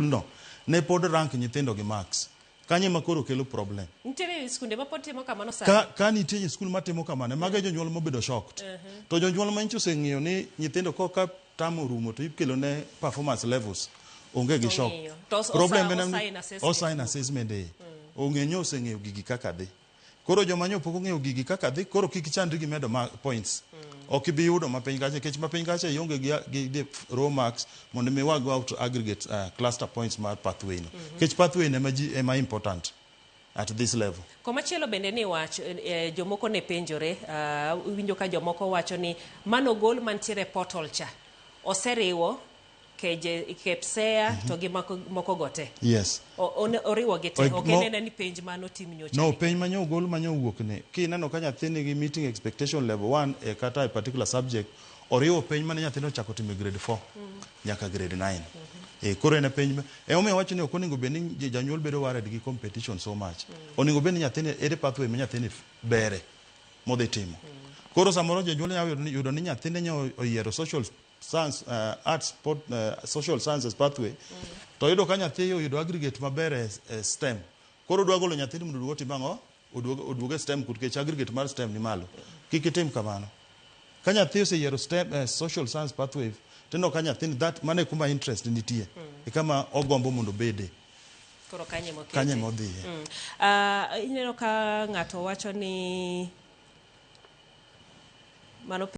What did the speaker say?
no ne pod rank nyithindo gi marks. Kanye makoro kelo problem. Nitiere skunde mapod timo kamano sani. Ka nitie skul matimo kamano, mage jonyuol mobedo shocked. To jonyuol manyicho oseng'iyo ni nyithindo ka tamo rumo to ikelo ne performance levels. Onge gi shock. Problem en osign assessment e. Ong'enyo oseng'eyo gigi kaka dhi. Koro joma nyo pok ong'eyo gigi kaka dhi, koro kik chandri gi medo points. Ok ibi yudo mapiny kacha, kech mapiny kacha ionge gi raw marks mondo mi wa go out to aggregate cluster points mar pathway no. Kech pathway ne ema important at this level. Komachielo bende ni wach jomoko ne penjore, winjo ka jomoko wacho ni mano gol mantiere portal cha oseriwo KPSEA to gi moko gote. Yes. Oriwo gete, ok enena ni penj mano tim nyocha. No, penj manyo gol manyo wuok ne. Kineno ka nyathini gi meeting expectation level 1 kata a particular subject, oriwo penj mane nyathino chako timo grade 4 nyaka grade 9. Koro ene penj omiyo wacho ni ok onego bed ni janyuol bedo worried gi competition so much. Onego bed ni nyathini ere pathway ma nyathini bere modhi timo. Koro samoro janyuol nyalo yudo ni nyathini nyo oyiero social science, arts, social sciences pathway, to yudo ka nyathi oyudo aggregate maber STEM. Koro dwa golo nyathini mondo oduogo timang'o, oduoge STEM kech aggregate mar STEM ni malo. Kik itim kamano. Ka nyathi oseyiero STEM, social science pathway, tino ka nyathini that mane kuma interest nitie. Kama ogombo mondo bede. Koro kanye modhi. Ineno ka ng'ato wacho ni mano